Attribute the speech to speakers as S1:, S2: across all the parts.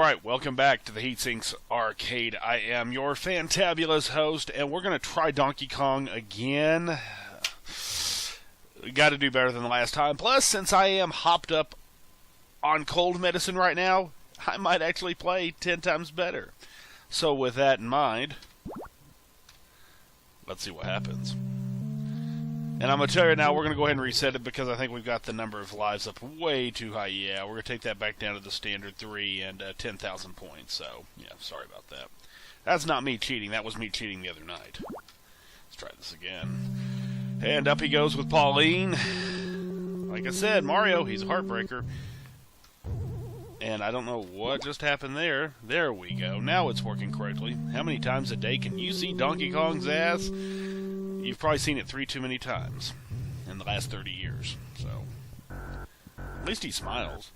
S1: Alright, welcome back to the Heatsinks Arcade. I am your fantabulous host, and we're going to try Donkey Kong again. We got to do better than the last time. Plus, since I am hopped up on cold medicine right now, I might actually play 10 times better. So with that in mind, let's see what happens. And I'm going to tell you now, we're going to go ahead and reset it because I think we've got the number of lives up way too high. Yeah, we're going to take that back down to the standard 3 and 10,000 points. So, yeah, sorry about that. That's not me cheating. That was me cheating the other night. Let's try this again. And up he goes with Pauline. Like I said, Mario, he's a heartbreaker. And I don't know what just happened there. There we go. Now it's working correctly. How many times a day can you see Donkey Kong's ass? You've probably seen it 3 too many times in the last 30 years. So, at least he smiles.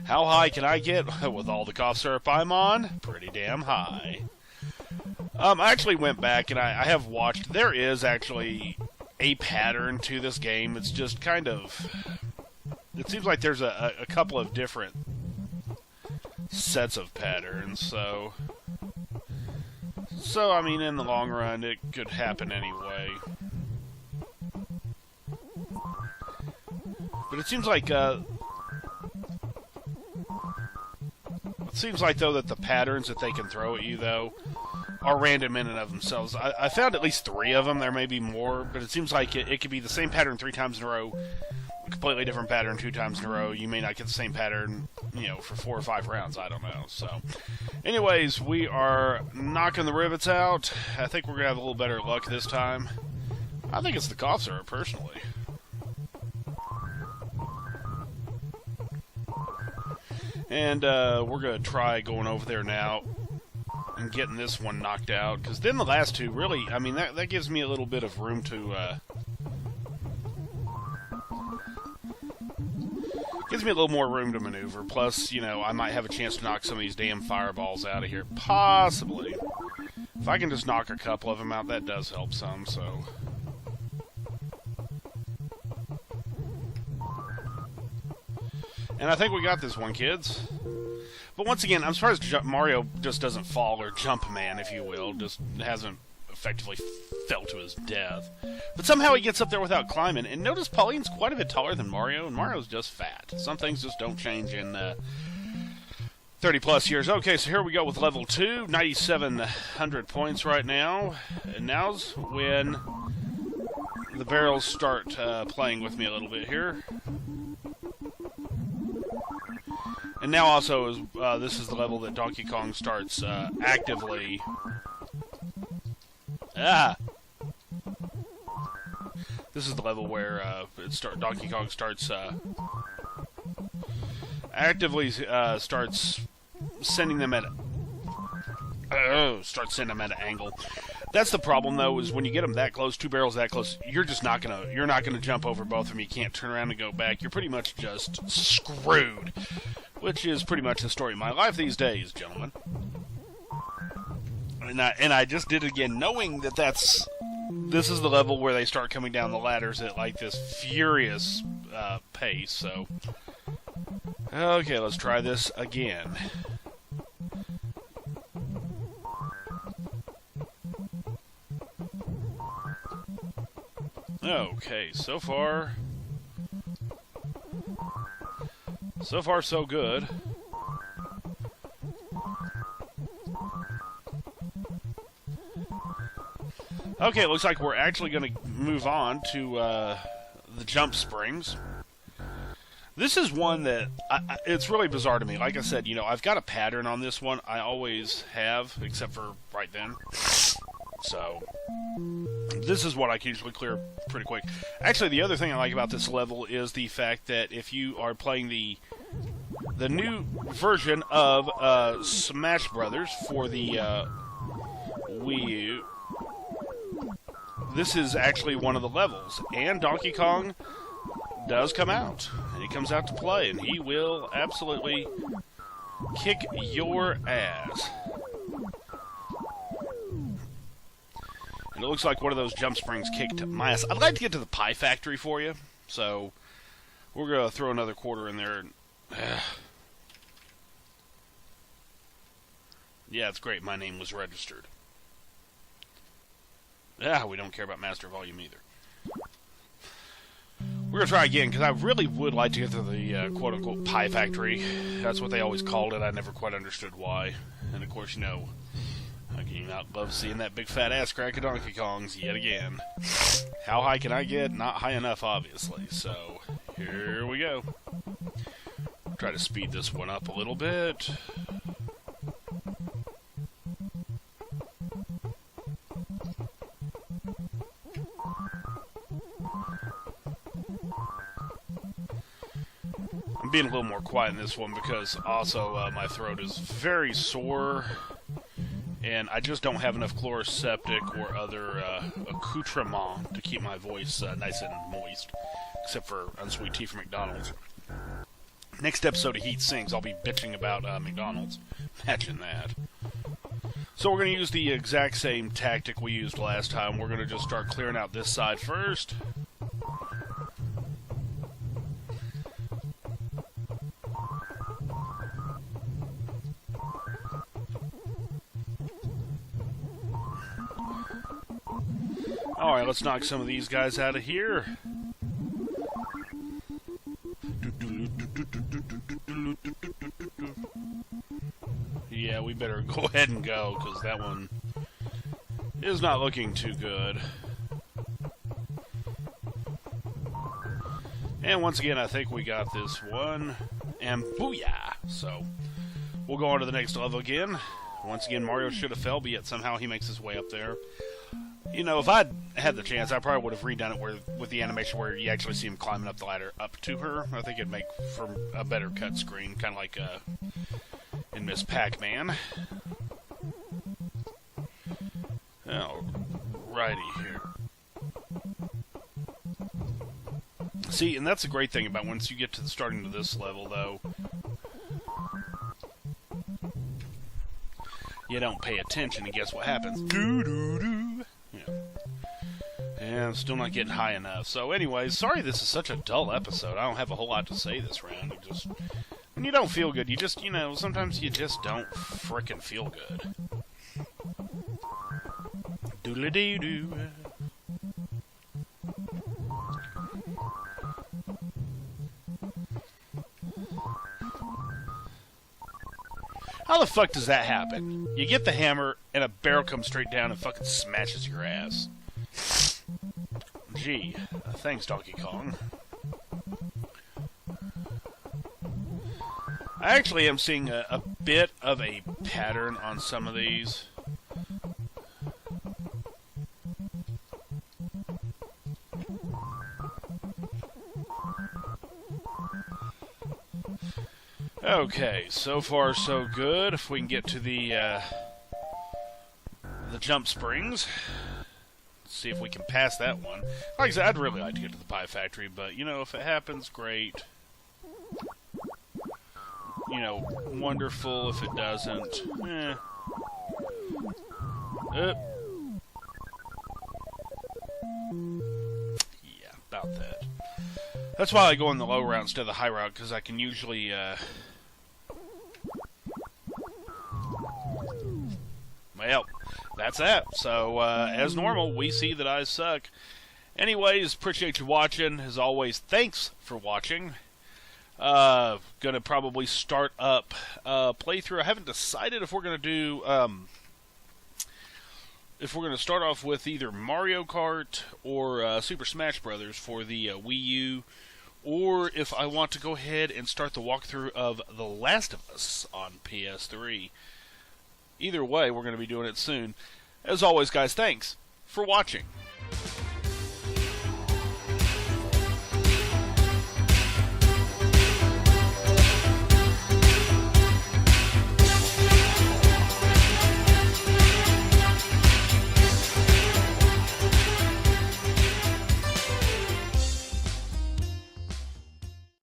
S1: How high can I get with all the cough syrup I'm on? Pretty damn high. I actually went back and I have watched. There is actually a pattern to this game. It's just kind of... It seems like there's a couple of different sets of patterns, so... So, I mean, in the long run, it could happen anyway. But it seems like, though, that the patterns that they can throw at you, though, are random in and of themselves. I found at least 3 of them. There may be more, but it seems like it could be the same pattern 3 times in a row, a completely different pattern 2 times in a row. You may not get the same pattern, for 4 or 5 rounds. I don't know. So, anyways, we are knocking the rivets out. I think we're going to have a little better luck this time. I think it's the cough syrup, personally. And we're going to try going over there now and getting this one knocked out. Because then the last 2, really, I mean, that gives me a little bit of room to... Gives me a little more room to maneuver. Plus, I might have a chance to knock some of these damn fireballs out of here. Possibly. If I can just knock a couple of them out, that does help some, so... And I think we got this one, kids. But once again, I'm surprised Mario just doesn't fall, or Jumpman, if you will. Just hasn't effectively fell to his death. But somehow he gets up there without climbing. And notice Pauline's quite a bit taller than Mario, and Mario's just fat. Some things just don't change in 30-plus years. Okay, so here we go with level 2. 9,700 points right now. And now's when the barrels start playing with me a little bit here. And now also, this is the level that Donkey Kong starts actively... This is the level where Donkey Kong starts actively starts sending them at an angle. That's the problem, though, is when you get them that close, 2 barrels that close, you're not gonna jump over both of them. You can't turn around and go back. You're pretty much just screwed, which is pretty much the story of my life these days, gentlemen. And I just did it again, knowing that this is the level where they start coming down the ladders at like this furious pace. So, okay, let's try this again. Okay, so far so good. Okay, it looks like we're actually going to move on to the jump springs. This is one that, it's really bizarre to me. Like I said, I've got a pattern on this one. I always have, except for right then. So, this is what I can usually clear pretty quick. Actually, the other thing I like about this level is the fact that if you are playing the new version of Smash Brothers for the Wii U, this is actually one of the levels, and Donkey Kong does come out, and he comes out to play, and he will absolutely kick your ass. And it looks like one of those jump springs kicked my ass. I'd like to get to the Pie Factory for you, so we're going to throw another quarter in there. Yeah, it's great. My name was registered. Yeah, we don't care about master volume either. We're going to try again, because I really would like to get to the quote-unquote pie factory. That's what they always called it. I never quite understood why. And of course, you know, I can not love seeing that big fat ass crack of Donkey Kong's yet again. How high can I get? Not high enough, obviously. So, here we go. Try to speed this one up a little bit. I'm being a little more quiet in this one because also my throat is very sore, and I just don't have enough Chloraseptic or other accoutrement to keep my voice nice and moist, except for unsweet tea from McDonald's. Next episode of Heat Sings, I'll be bitching about McDonald's. Imagine that. So we're going to use the exact same tactic we used last time. We're going to just start clearing out this side first. Alright, let's knock some of these guys out of here. Yeah, we better go ahead and go, because that one is not looking too good. And once again, I think we got this one. And booyah! So, we'll go on to the next level again. Once again, Mario should have fell, but yet somehow he makes his way up there. You know, if I'd had the chance, I probably would have redone it with the animation where you actually see him climbing up the ladder up to her. I think it'd make for a better cut screen, kind of like in Miss Pac-Man. Alrighty here. See, and that's the great thing about once you get to the starting to this level, though. You don't pay attention, and guess what happens? Doo-doo-doo. Yeah. And I'm still not getting high enough. So anyways, sorry this is such a dull episode. I don't have a whole lot to say this round. It just, when you don't feel good, you just, you know, sometimes you just don't frickin' feel good. Doodly-doo-doo. How the fuck does that happen? You get the hammer, and a barrel comes straight down and fucking smashes your ass. Gee, thanks, Donkey Kong. I actually am seeing a bit of a pattern on some of these. Okay, so far so good. If we can get to the jump springs, let's see if we can pass that one. Like I said, I'd really like to get to the Pie Factory, but you know, if it happens, great. You know, wonderful. If it doesn't, Yeah, about that. That's why I go in the low route instead of the high route, because I can usually well, that's that. So, as normal, we see that I suck. Anyways, appreciate you watching. As always, thanks for watching. Gonna probably start up playthrough. I haven't decided if we're gonna do if we're gonna start off with either Mario Kart or Super Smash Brothers for the Wii U, or if I want to go ahead and start the walkthrough of The Last of Us on PS3. Either way, we're going to be doing it soon. As always, guys, thanks for watching.